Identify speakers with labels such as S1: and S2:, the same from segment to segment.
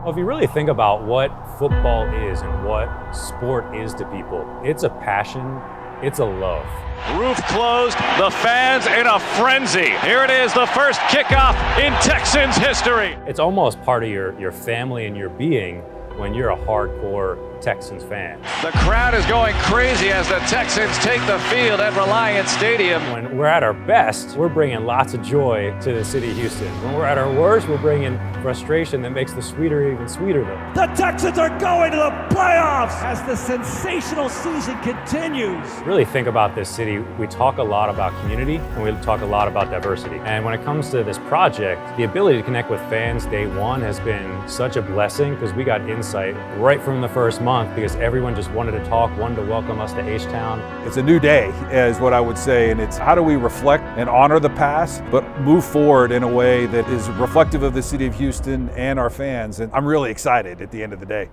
S1: Well, if you really think about what football is and what sport is to people, it's a passion, it's a love.
S2: Roof closed, the fans in a frenzy. Here it is, the first kickoff in Texans history.
S1: It's almost part of your family and your being when you're a hardcore Texans fan.
S2: The crowd is going crazy as the Texans take the field at Reliant Stadium.
S1: When we're at our best, we're bringing lots of joy to the city of Houston. When we're at our worst, we're bringing frustration that makes the sweeter even sweeter though.
S3: The Texans are going to the playoffs as the sensational season continues.
S1: Really think about this city. We talk a lot about community and we talk a lot about diversity. And when it comes to this project, the ability to connect with fans day one has been such a blessing because we got insight right from the first month because everyone just wanted to talk, wanted to welcome us to H-Town.
S4: It's a new day is what I would say, and it's how do we reflect and honor the past, but move forward in a way that is reflective of the city of Houston and our fans, and I'm really excited at the end of the day.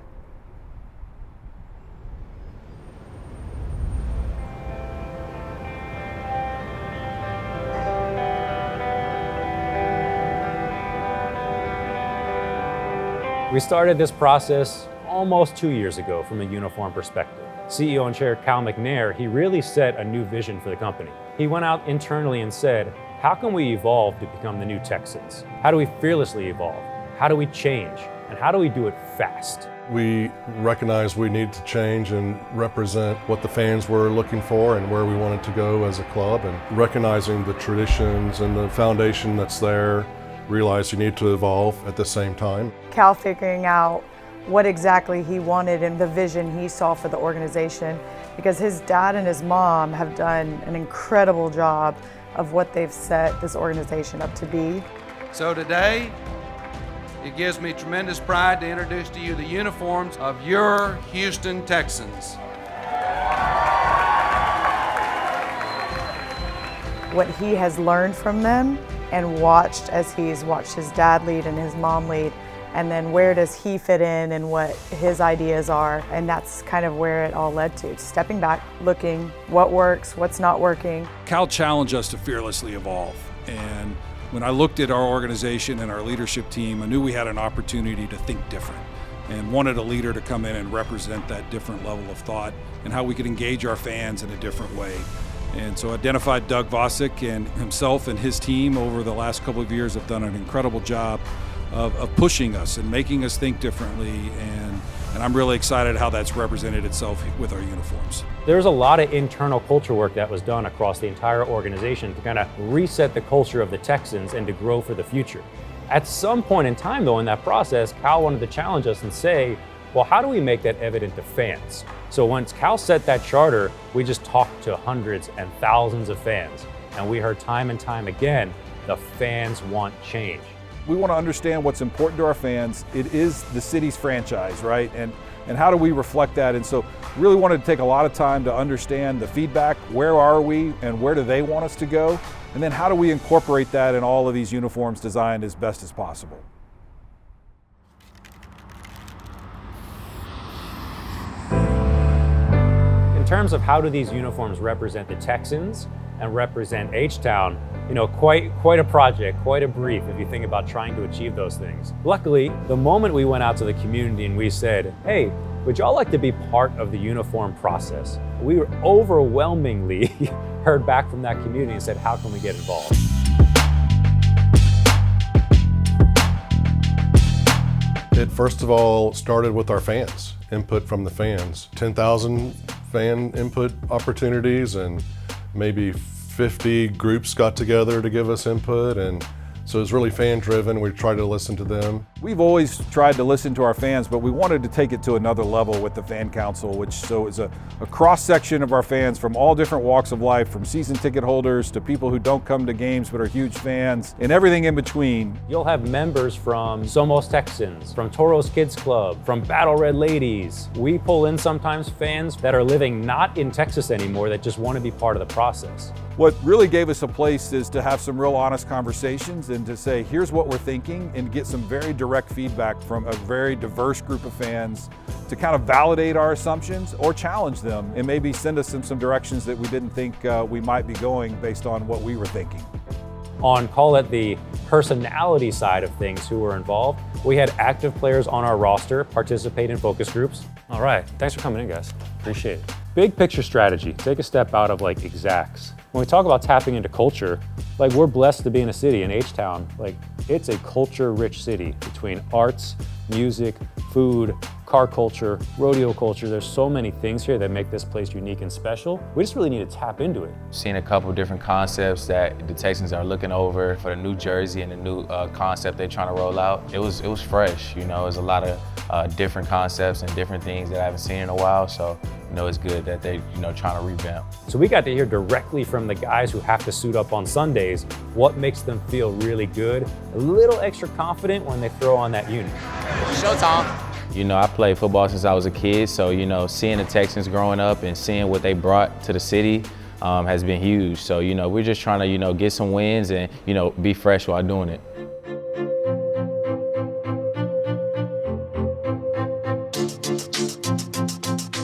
S1: We started this process almost 2 years ago from a uniform perspective. CEO and Chair Cal McNair, he really set a new vision for the company. He went out internally and said, how can we evolve to become the new Texans? How do we fearlessly evolve? How do we change? And how do we do it fast?
S5: We recognized we needed to change and represent what the fans were looking for and where we wanted to go as a club, and recognizing the traditions and the foundation that's there, realized you need to evolve at the same time.
S6: Cal figuring out what exactly he wanted and the vision he saw for the organization, because his dad and his mom have done an incredible job of what they've set this organization up to be.
S7: So today, it gives me tremendous pride to introduce to you the uniforms of your Houston Texans.
S6: What he has learned from them and watched as he's watched his dad lead and his mom lead, and then where does he fit in and what his ideas are, and that's kind of where it all led to. Stepping back, looking what works, what's not working.
S8: Cal challenged us to fearlessly evolve, and when I looked at our organization and our leadership team, I knew we had an opportunity to think different and wanted a leader to come in and represent that different level of thought and how we could engage our fans in a different way. And so identified Doug Vosick, and himself and his team over the last couple of years have done an incredible job of pushing us and making us think differently, and I'm really excited how that's represented itself with our uniforms.
S1: There's a lot of internal culture work that was done across the entire organization to kind of reset the culture of the Texans and to grow for the future. At some point in time though in that process, Cal wanted to challenge us and say, well, how do we make that evident to fans? So once Cal set that charter, we just talked to hundreds and thousands of fans, and we heard time and time again, the fans want change.
S4: We want to understand what's important to our fans. It is the city's franchise, right? And how do we reflect that? And so really wanted to take a lot of time to understand the feedback. Where are we and where do they want us to go? And then how do we incorporate that in all of these uniforms designed as best as possible?
S1: In terms of how do these uniforms represent the Texans and represent H-Town, you know, quite a project, quite a brief if you think about trying to achieve those things. Luckily, the moment we went out to the community and we said, hey, would y'all like to be part of the uniform process? We were overwhelmingly heard back from that community and said, how can we get involved?
S5: It first of all started with our fans, input from the fans. 10,000 fan input opportunities, and maybe 50 groups got together to give us input, and so it's really fan driven. We tried to listen to them.
S4: We've always tried to listen to our fans, but we wanted to take it to another level with the fan council, which so is a cross section of our fans from all different walks of life, from season ticket holders to people who don't come to games but are huge fans, and everything in between.
S1: You'll have members from Somos Texans, from Toros Kids Club, from Battle Red Ladies. We pull in sometimes fans that are living not in Texas anymore that just want to be part of the process.
S4: What really gave us a place is to have some real honest conversations and to say, here's what we're thinking, and get some very direct feedback from a very diverse group of fans to kind of validate our assumptions or challenge them and maybe send us in some directions that we didn't think we might be going based on what we were thinking.
S1: On, call it the personality side of things who were involved. We had active players on our roster participate in focus groups. All right, thanks for coming in, guys. Appreciate it. Big picture strategy, take a step out of like exacts. When we talk about tapping into culture, like we're blessed to be in a city in H-Town, like it's a culture-rich city between arts, music, food, car culture, rodeo culture. There's so many things here that make this place unique and special. We just really need to tap into it.
S9: Seen a couple different concepts that the Texans are looking over for the new jersey and the new concept they're trying to roll out. It was fresh, you know. There's a lot of different concepts and different things that I haven't seen in a while. So, you know, it's good that they, you know, trying to revamp.
S1: So we got to hear directly from the guys who have to suit up on Sundays what makes them feel really good, a little extra confident when they throw on that uni.
S9: Showtime. You know, I played football since I was a kid, so, you know, seeing the Texans growing up and seeing what they brought to the city has been huge. So, you know, we're just trying to, you know, get some wins and, you know, be fresh while doing it.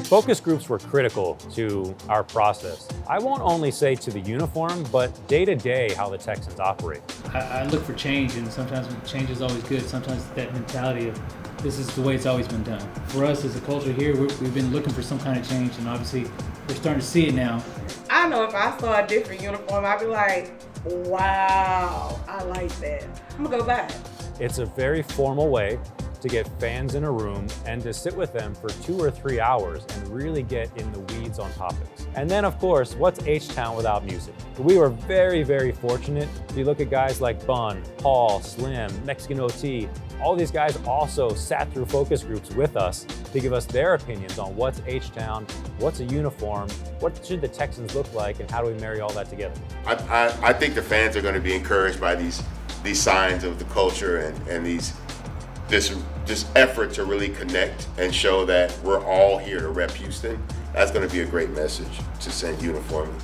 S1: Focus groups were critical to our process. I won't only say to the uniform, but day to day how the Texans operate.
S10: I look for change, and sometimes change is always good. Sometimes that mentality of this is the way it's always been done. For us as a culture here, we've been looking for some kind of change, and obviously we're starting to see it now.
S11: I know if I saw a different uniform, I'd be like, wow, I like that. I'm gonna go back.
S1: It's a very formal way to get fans in a room and to sit with them for 2 or 3 hours and really get in the weeds on topics. And then of course, what's H-Town without music? We were very, very fortunate. If you look at guys like Bun, Paul, Slim, Mexican OT, all these guys also sat through focus groups with us to give us their opinions on what's H-Town, what's a uniform, what should the Texans look like, and how do we marry all that together?
S12: I think the fans are going to be encouraged by these signs of the culture and this effort to really connect and show that we're all here to rep Houston. That's going to be a great message to send uniformly.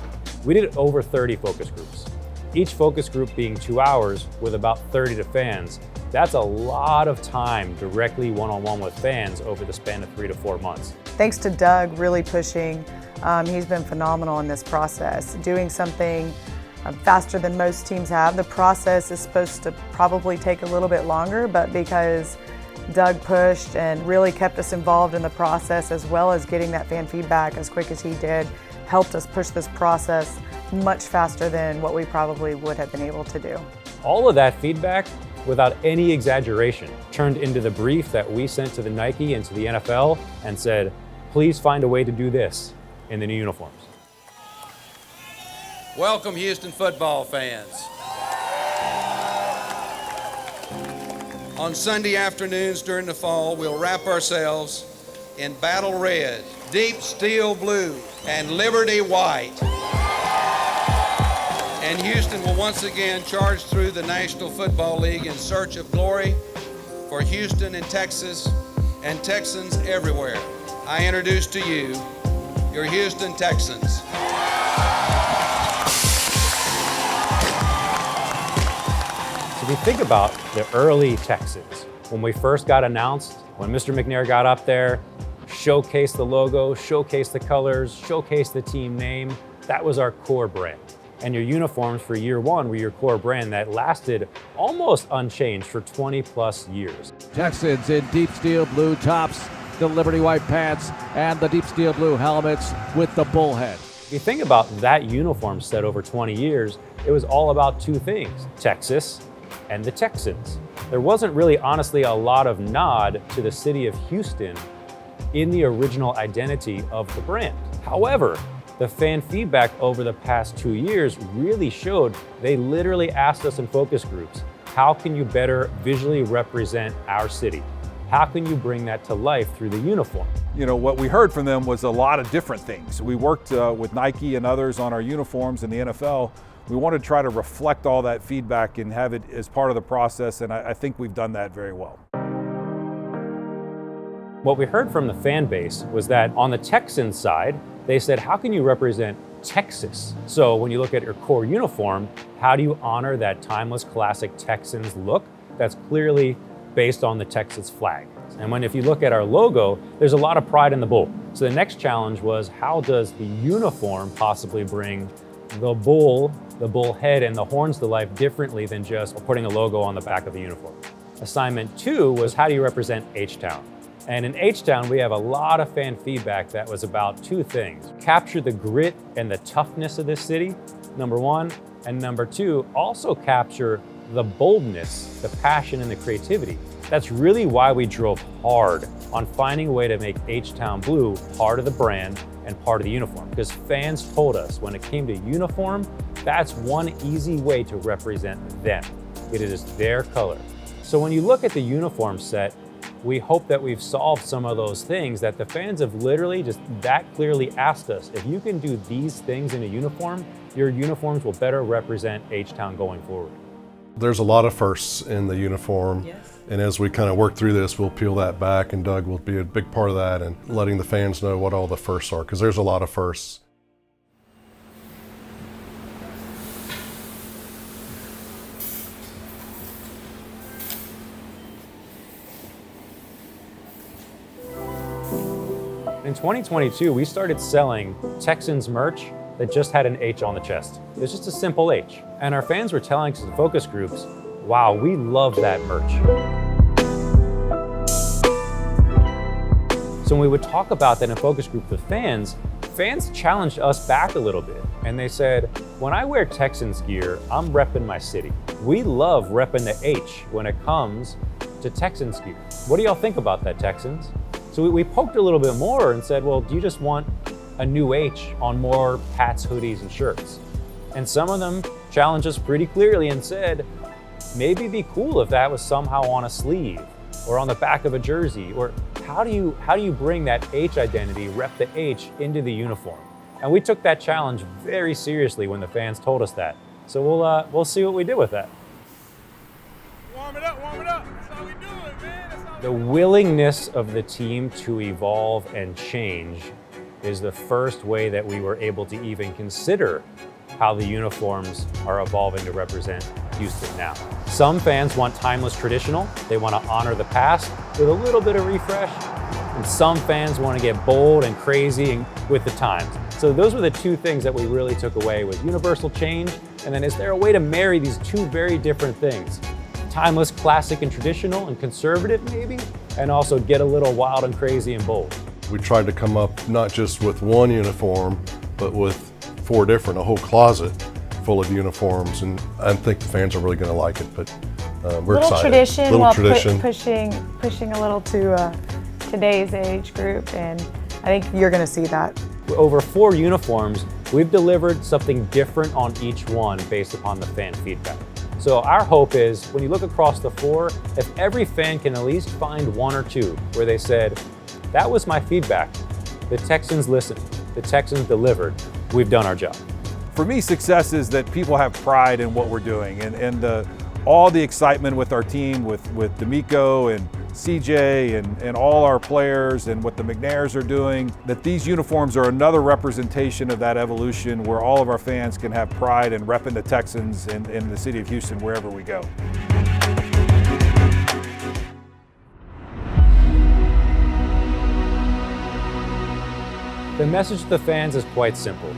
S1: We did over 30 focus groups. Each focus group being 2 hours with about 30 to fans. That's a lot of time directly one-on-one with fans over the span of 3 to 4 months.
S6: Thanks to Doug really pushing. He's been phenomenal in this process, doing something faster than most teams have. The process is supposed to probably take a little bit longer, but because Doug pushed and really kept us involved in the process, as well as getting that fan feedback as quick as he did, helped us push this process much faster than what we probably would have been able to do.
S1: All of that feedback, without any exaggeration, turned into the brief that we sent to the Nike and to the NFL and said, please find a way to do this in the new uniforms.
S7: Welcome, Houston football fans. On Sunday afternoons during the fall, we'll wrap ourselves in battle red, deep steel blue, and liberty white. And Houston will once again charge through the National Football League in search of glory for Houston and Texas and Texans everywhere. I introduce to you your Houston Texans.
S1: If you think about the early Texans, when we first got announced, when Mr. McNair got up there, showcased the logo, showcased the colors, showcased the team name, that was our core brand. And your uniforms for year one were your core brand that lasted almost unchanged for 20 plus years.
S3: Texans in deep steel blue tops, the Liberty white pants, and the deep steel blue helmets with the bullhead.
S1: If you think about that uniform set over 20 years, it was all about two things, Texas and the Texans. There wasn't really, honestly, a lot of nod to the city of Houston in the original identity of the brand. However, the fan feedback over the past 2 years really showed they literally asked us in focus groups, how can you better visually represent our city? How can you bring that to life through the uniform?
S4: You know, what we heard from them was a lot of different things. We worked with Nike and others on our uniforms in the NFL. We wanted to try to reflect all that feedback and have it as part of the process, and I think we've done that very well.
S1: What we heard from the fan base was that on the Texans side, they said, how can you represent Texas? So when you look at your core uniform, how do you honor that timeless classic Texans look that's clearly based on the Texas flag? And if you look at our logo, there's a lot of pride in the bull. So the next challenge was, how does the uniform possibly bring the bull head, and the horns to life differently than just putting a logo on the back of a uniform. Assignment 2 was, how do you represent H-Town? And in H-Town, we have a lot of fan feedback that was about 2 things. Capture the grit and the toughness of this city, number 1, and number 2, also capture the boldness, the passion, and the creativity. That's really why we drove hard on finding a way to make H-Town Blue part of the brand and part of the uniform, because fans told us when it came to uniform, that's one easy way to represent them. It is their color. So when you look at the uniform set, we hope that we've solved some of those things that the fans have literally just that clearly asked us. If you can do these things in a uniform, your uniforms will better represent H-Town going forward.
S5: There's a lot of firsts in the uniform. Yes. And as we kind of work through this, we'll peel that back, and Doug will be a big part of that and letting the fans know what all the firsts are, because there's a lot of firsts.
S1: In 2022, we started selling Texans merch that just had an H on the chest. It's just a simple H. And our fans were telling us in focus groups, wow, we love that merch. So when we would talk about that in focus group with fans challenged us back a little bit. And they said, when I wear Texans gear, I'm repping my city. We love repping the H when it comes to Texans gear. What do y'all think about that, Texans? So we poked a little bit more and said, well, do you just want a new H on more hats, hoodies, and shirts? And some of them challenged us pretty clearly and said, maybe it'd be cool if that was somehow on a sleeve or on the back of a jersey, or how do you bring that H identity, rep the H, into the uniform? And we took that challenge very seriously when the fans told us that. So we'll see what we do with that.
S13: Warm it up, warm it up. That's how we do it, man. That's how
S1: The willingness of the team to evolve and change is the first way that we were able to even consider how the uniforms are evolving to represent Houston now. Some fans want timeless traditional. They want to honor the past with a little bit of refresh. And some fans want to get bold and crazy and with the times. So those were the 2 things that we really took away, with universal change, and then is there a way to marry these 2 very different things? Timeless, classic, and traditional, and conservative maybe, and also get a little wild and crazy and bold.
S5: We tried to come up not just with one uniform, but with 4 different, a whole closet full of uniforms, and I think the fans are really going to like it, but we're excited.
S6: Tradition,
S5: little
S6: while
S5: tradition.
S6: pushing a little to today's age group, and I think you're going to see that.
S1: Over 4 uniforms, we've delivered something different on each one based upon the fan feedback. So our hope is, when you look across the 4, if every fan can at least find 1 or 2 where they said, that was my feedback, the Texans listened, the Texans delivered, we've done our job.
S4: For me, success is that people have pride in what we're doing, and all the excitement with our team, with D'Amico and CJ and all our players and what the McNairs are doing, that these uniforms are another representation of that evolution where all of our fans can have pride in repping the Texans in the city of Houston wherever we go.
S1: The message to the fans is quite simple.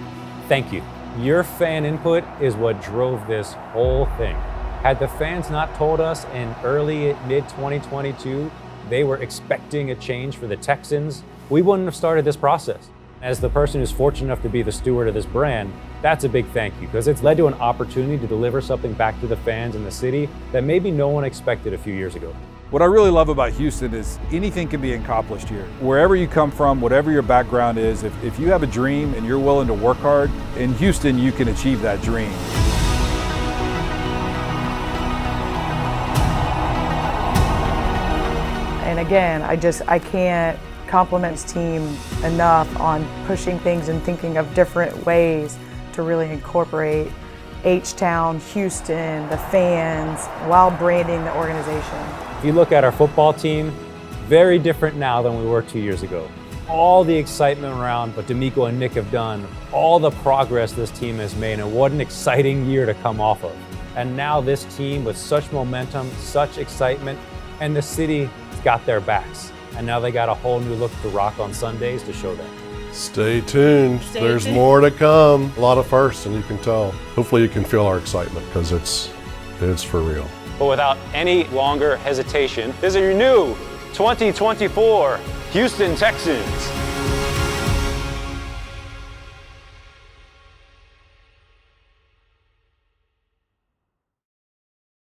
S1: Thank you. Your fan input is what drove this whole thing. Had the fans not told us in early mid-2022 they were expecting a change for the Texans, we wouldn't have started this process. As the person who's fortunate enough to be the steward of this brand, that's a big thank you, because it's led to an opportunity to deliver something back to the fans in the city that maybe no one expected a few years ago.
S4: What I really love about Houston is anything can be accomplished here. Wherever you come from, whatever your background is, if you have a dream and you're willing to work hard, in Houston you can achieve that dream.
S6: And again, I can't compliment this team enough on pushing things and thinking of different ways to really incorporate H-Town, Houston, the fans, while branding the organization.
S1: If you look at our football team, very different now than we were 2 years ago. All the excitement around what D'Amico and Nick have done, all the progress this team has made, and what an exciting year to come off of. And now this team with such momentum, such excitement, and the city's got their backs. And now they got a whole new look to rock on Sundays to show that.
S5: Stay tuned. There's more to come. A lot of firsts, and you can tell. Hopefully you can feel our excitement because it's for real.
S1: But without any longer hesitation, this is your new 2024 Houston Texans.